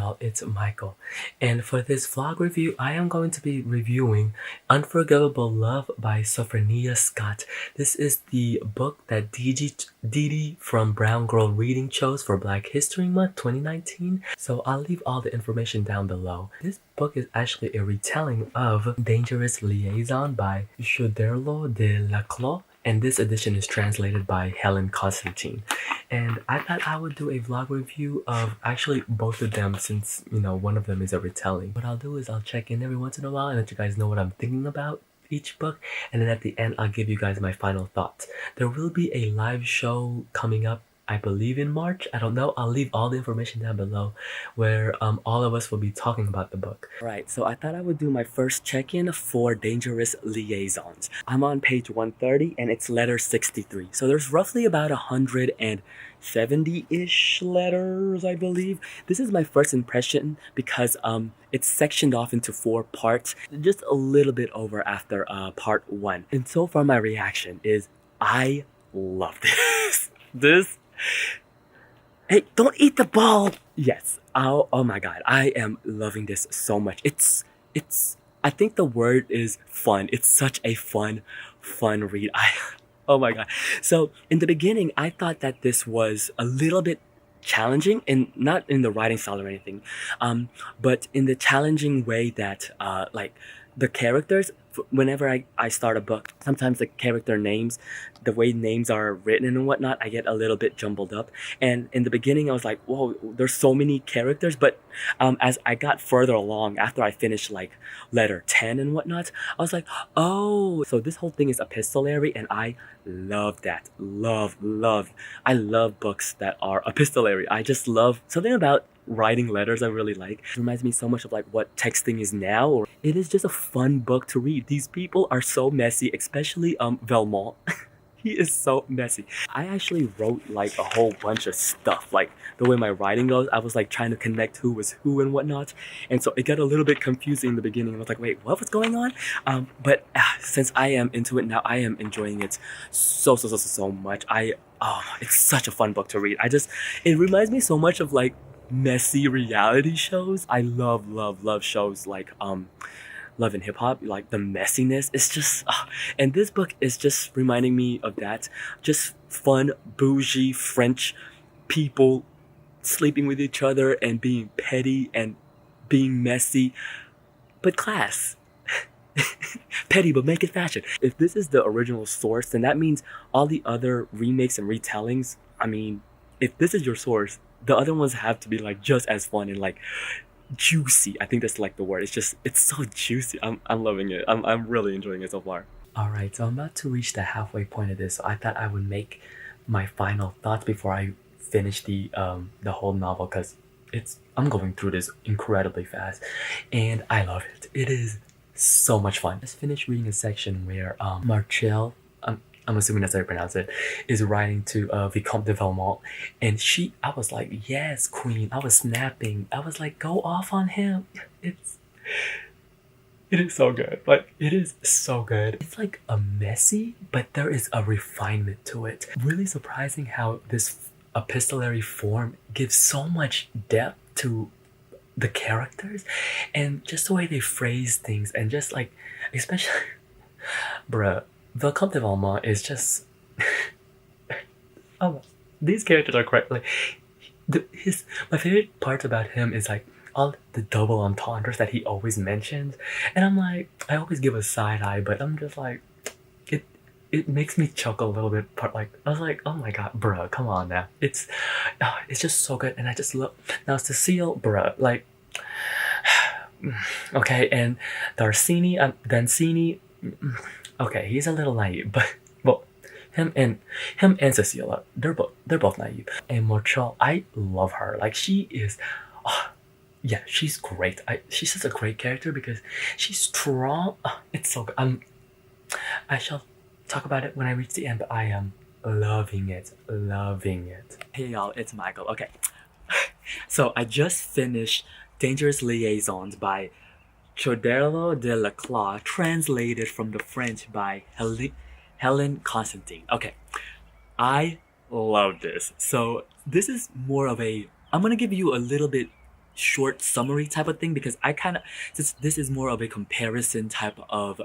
y'all, it's Michael, and for this vlog review, I am going to be reviewing Unforgivable Love by Sophfronia Scott. This is the book that Didi from Brown Girl Reading chose for Black History Month 2019, so I'll leave all the information down below. This book is actually a retelling of Dangerous Liaison by Choderlos de Laclos, and this edition is translated by Helen Constantine. And I thought I would do a vlog review of actually both of them since, you know, one of them is a retelling. What I'll do is I'll check in every once in a while and let you guys know what I'm thinking about each book, and then at the end I'll give you guys my final thoughts. There will be a live show coming up, I believe in March. I don't know. I'll leave all the information down below where all of us will be talking about the book. Right, so I thought I would do my first check-in for Dangerous Liaisons. I'm on page 130 and it's letter 63. So there's roughly about 170-ish letters, I believe. This is my first impression because it's sectioned off into 4 parts, just a little bit over after part 1. And so far my reaction is I love this. Hey, don't eat the ball! Yes. Oh my god. I am loving this so much. It's I think the word is fun. It's such a fun read. Oh my god. So in the beginning, I thought that this was a little bit challenging, and not in the writing style or anything, but in the challenging way that like the characters, whenever I start a book, sometimes the character names, the way names are written and whatnot, I get a little bit jumbled up. And in the beginning I was like, whoa, there's so many characters. But as I got further along, after I finished like letter 10 and whatnot, I was like, oh, so this whole thing is epistolary, and I love that. I love books that are epistolary. I just love something about writing letters I really like. It reminds me so much of like what texting is now. Or it is just a fun book to read. These people are so messy, especially Velmont. He is so messy. I actually wrote like a whole bunch of stuff. Like the way my writing goes, I was like trying to connect who was who and whatnot. And so it got a little bit confusing in the beginning. I was like, wait, what was going on? But since I am into it now, I am enjoying it so much. It's such a fun book to read. It reminds me so much of like messy reality shows. I love shows like Love and Hip Hop, like the messiness. It's just, and this book is just reminding me of that. Just fun, bougie French people sleeping with each other and being petty and being messy, but class. Petty, but make it fashion. If this is the original source, then that means all the other remakes and retellings, I mean, if this is your source, the other ones have to be like just as fun and like juicy. I think that's like the word. It's so juicy. I'm loving it. I'm really enjoying it so far. Alright, so I'm about to reach the halfway point of this, so I thought I would make my final thoughts before I finish the whole novel, because I'm going through this incredibly fast and I love it. It is so much fun. I just finished reading a section where Marcel, I'm assuming that's how you pronounce it, is writing to Vicomte de Valmont, and I was like, yes, queen. I was snapping. I was like, go off on him. It is so good. Like, it is so good. It's like a messy, but there is a refinement to it. Really surprising how this epistolary form gives so much depth to the characters, and just the way they phrase things, and just like, especially, bruh, the Comte de Valmont is just oh, these characters are correct. Like my favorite part about him is like all the double entendres that he always mentions, and I'm like, I always give a side eye, but I'm just like, it makes me chuckle a little bit. Like I was like, oh my god, bruh, come on now. It's just so good, and I just love. Now Cecile, bruh, like okay, and Dancini. Okay, he's a little naive, but well, him and Cecilia, they're both naive. And Marcel, I love her. Like she is, yeah, she's great. She's just a great character because she's strong. It's so good. I shall talk about it when I reach the end, but I am loving it. Hey y'all, it's Michael. Okay, so I just finished Dangerous Liaisons by Choderlos de Laclos, translated from the French by Helen Constantine. Okay, I love this. So this is more of a, I'm gonna give you a little bit short summary type of thing, because I kind of, since this is more of a comparison type of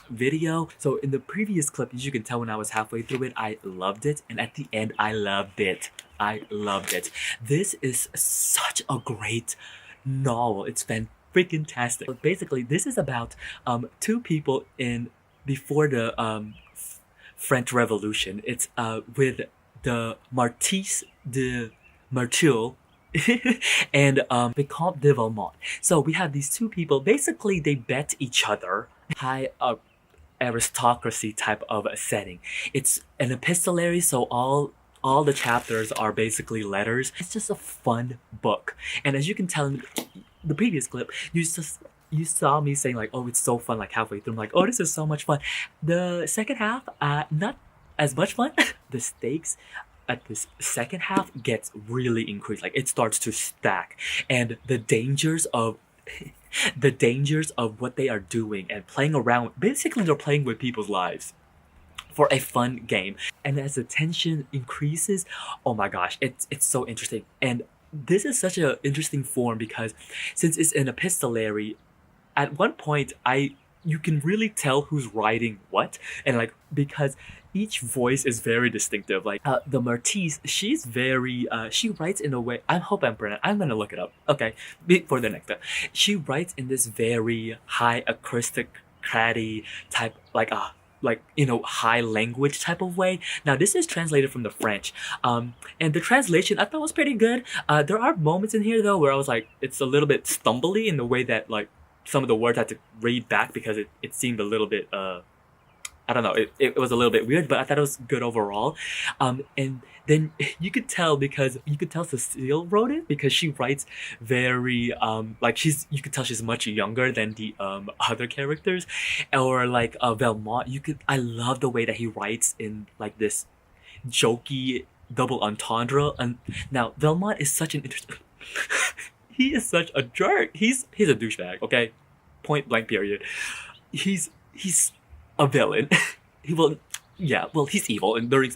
video. So in the previous clip, as you can tell, when I was halfway through it, I loved it, and at the end, I loved it. I loved it. This is such a great novel. It's freaking tastic. Basically, this is about two people in before the French Revolution. It's with the Marquise de Martial and the Comte de Valmont. So we have these two people. Basically, they bet each other. High aristocracy type of a setting. It's an epistolary, so all the chapters are basically letters. It's just a fun book. And as you can tell in the previous clip, you saw me saying like, oh, it's so fun, like halfway through. I'm like, oh, this is so much fun. The second half, not as much fun. The stakes at this second half gets really increased. Like it starts to stack, and the dangers of what they are doing and playing around. Basically, they're playing with people's lives for a fun game. And as the tension increases, oh my gosh, it's so interesting. And this is such an interesting form because since it's an epistolary, at one point you can really tell who's writing what, and like because each voice is very distinctive. Like the Marquise, she's very she writes in a way, I hope I'm pronouncing, I'm gonna look it up, okay, for the next time. She writes in this very high aristocratic type, like high language type of way. Now this is translated from the French, and the translation I thought was pretty good. There are moments in here though where I was like, it's a little bit stumbly in the way that like some of the words I had to read back because it seemed a little bit I don't know, it was a little bit weird, but I thought it was good overall. And then you could tell Cecile wrote it because she writes very like you could tell she's much younger than the other characters. Or like Velmont, I love the way that he writes in like this jokey double entendre. And now Velmont is such an interesting he is such a jerk. He's a douchebag, okay? Point blank period. He's a villain. He's evil and during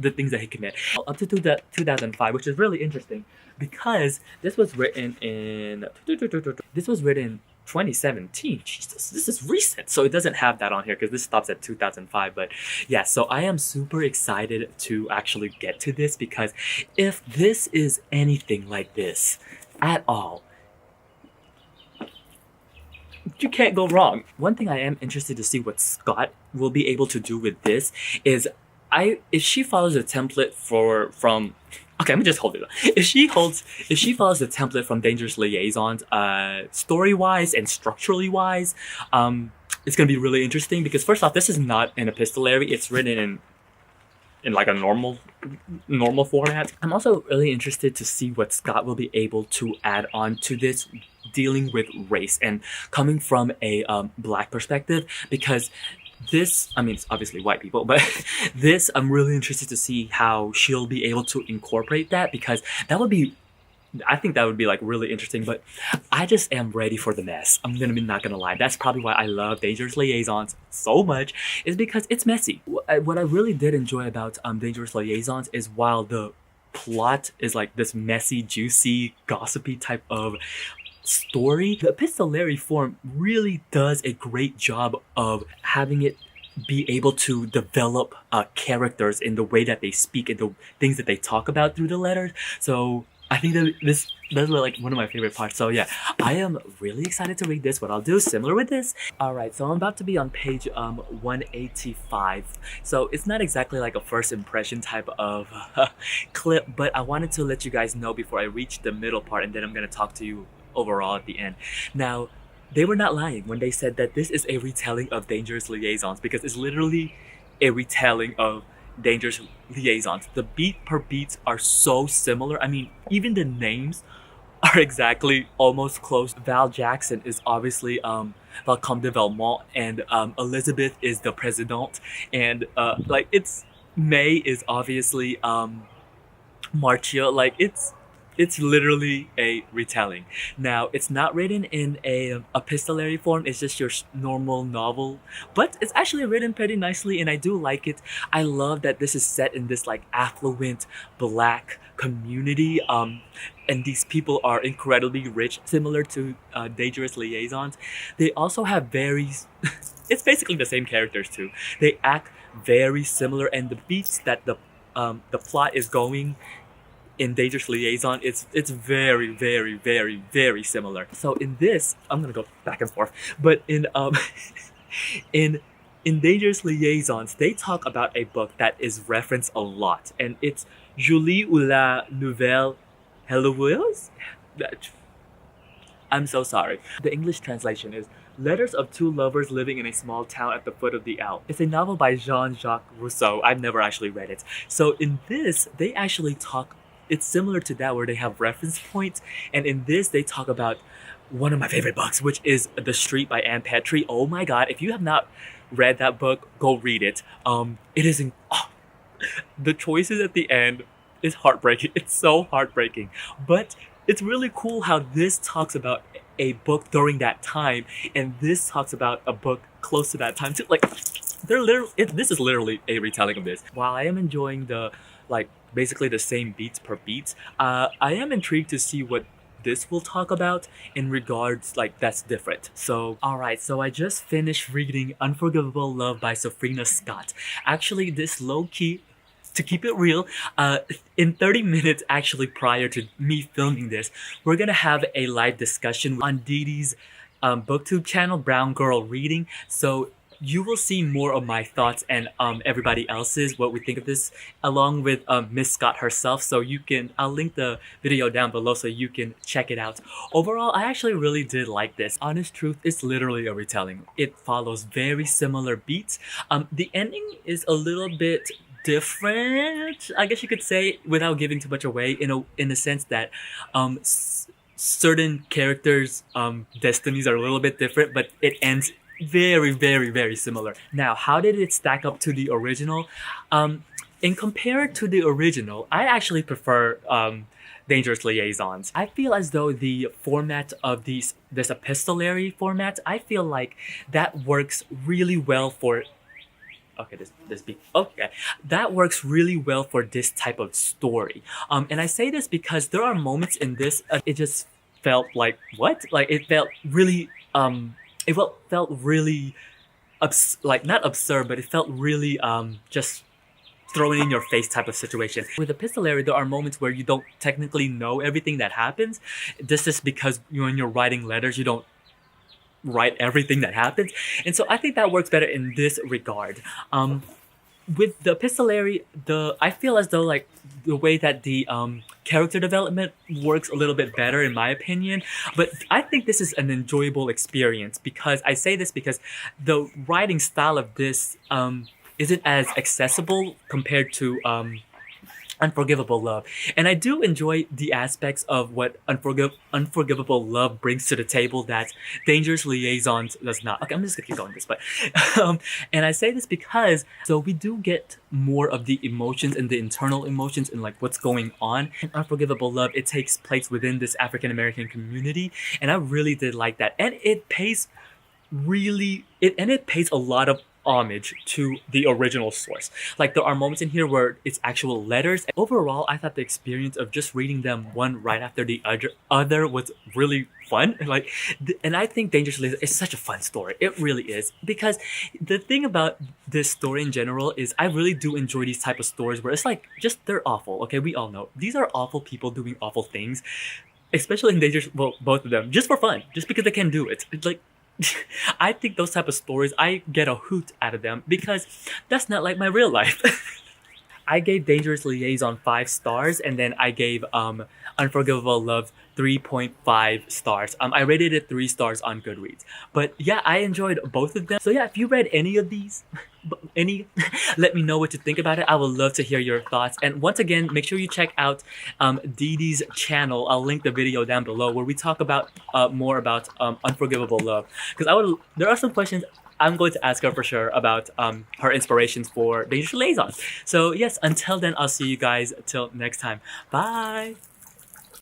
the things that he commit. Up to 2005, which is really interesting because this was written in 2017. Jesus, this is recent. So it doesn't have that on here because this stops at 2005. But yeah, so I am super excited to actually get to this because if this is anything like this at all, you can't go wrong. One thing I am interested to see what Scott will be able to do with this is if she follows a template from okay, let me just hold it up. If she follows the template from Dangerous Liaisons, story wise and structurally wise, it's gonna be really interesting because first off, this is not an epistolary, it's written in like a normal format. I'm also really interested to see what Scott will be able to add on to this dealing with race and coming from a black perspective, because this, I mean, it's obviously white people, but this, I'm really interested to see how she'll be able to incorporate that, because I think that would be like really interesting. But I just am ready for the mess. I'm not gonna lie. That's probably why I love Dangerous Liaisons so much, is because it's messy. What I really did enjoy about Dangerous Liaisons is while the plot is like this messy, juicy, gossipy type of story, the epistolary form really does a great job of having it be able to develop characters in the way that they speak and the things that they talk about through the letters. So I think that that's like one of my favorite parts. So yeah, I am really excited to read this. What I'll do is similar with this. Alright, so I'm about to be on page 185. So it's not exactly like a first impression type of clip, but I wanted to let you guys know before I reach the middle part, and then I'm going to talk to you overall at the end. Now, they were not lying when they said that this is a retelling of Dangerous Liaisons, because it's literally a retelling of Dangerous Liaisons. The beat per beats are so similar. I mean, even the names are exactly almost close. Val Jackson is obviously Comte de Valmont, and Elizabeth is the Presidente, and like it's May is obviously Marcia. Like it's It's literally a retelling. Now, it's not written in a epistolary form. It's just your normal novel, but it's actually written pretty nicely, and I do like it. I love that this is set in this like affluent black community. And these people are incredibly rich, similar to Dangerous Liaisons. They also have very. It's basically the same characters too. They act very similar, and the beats that the plot is going in Dangerous Liaison, it's very, very, very, very similar. So in this, I'm gonna go back and forth, but in in Dangerous Liaisons, they talk about a book that is referenced a lot, and it's Julie ou la Nouvelle Helloise. I'm so sorry. The English translation is Letters of Two Lovers Living in a Small Town at the Foot of the Alps. It's a novel by Jean-Jacques Rousseau. I've never actually read it. So in this, they actually talk, it's similar to that where they have reference points. And in this, they talk about one of my favorite books, which is The Street by Anne Petrie. Oh my God, if you have not read that book, go read it. It is, the choices at the end is heartbreaking. It's so heartbreaking. But it's really cool how this talks about a book during that time, and this talks about a book close to that time too. Like, this is literally a retelling of this. While I am enjoying the basically the same beats per beat, I am intrigued to see what this will talk about in regards that's different. So alright, so I just finished reading Unforgivable Love by Sophfronia Scott. Actually, this low-key, to keep it real, in 30 minutes actually prior to me filming this, we're gonna have a live discussion on Dee Dee's booktube channel, Brown Girl Reading. So you will see more of my thoughts and everybody else's, what we think of this, along with Miss Scott herself. So I'll link the video down below so you can check it out. Overall, I actually really did like this. Honest truth, it's literally a retelling. It follows very similar beats. The ending is a little bit different, I guess you could say, without giving too much away, in a sense that certain characters' destinies are a little bit different, but it ends very, very, very similar. Now, how did it stack up to the original? In compared to the original, I actually prefer Dangerous Liaisons. I feel as though the format of this epistolary format, I feel like that works really well for that works really well for this type of story. And I say this because there are moments in this, it just felt like, what? Like, it felt really, felt really, not absurd, but it felt really, just thrown in your face type of situation. With epistolary, there are moments where you don't technically know everything that happens. This is because when you're writing letters, you don't write everything that happens, and so I think that works better in this regard. With the epistolary, I feel as though the way that the character development works a little bit better in my opinion, but I think this is an enjoyable experience because I say this because the writing style of this isn't as accessible compared to Unforgivable Love. And I do enjoy the aspects of what Unforgivable Love brings to the table that Dangerous Liaisons does not. Okay, I'm just gonna keep going this, but and I say this because so we do get more of the emotions and the internal emotions and what's going on. In Unforgivable Love, it takes place within this African American community, and I really did like that. And it pays a lot of homage to the original source. There are moments in here where it's actual letters. Overall, I thought the experience of just reading them one right after the other was really fun. And I think Dangerous Liaisons is such a fun story. It really is. Because the thing about this story in general is I really do enjoy these type of stories where it's they're awful. Okay, we all know. These are awful people doing awful things. Especially in Dangerous, well, both of them. Just for fun. Just because they can do it. I think those type of stories, I get a hoot out of them because that's not like my real life. I gave Dangerous Liaison 5 stars, and then I gave Unforgivable Love 3.5 stars. I rated it 3 stars on Goodreads. But yeah, I enjoyed both of them. So yeah, if you read any of these, let me know what you think about it. I would love to hear your thoughts. And once again, make sure you check out Dee Dee's channel. I'll link the video down below where we talk about more about Unforgivable Love. Because there are some questions I'm going to ask her for sure about her inspirations for Dangerous Liaisons. So yes, until then, I'll see you guys till next time. Bye!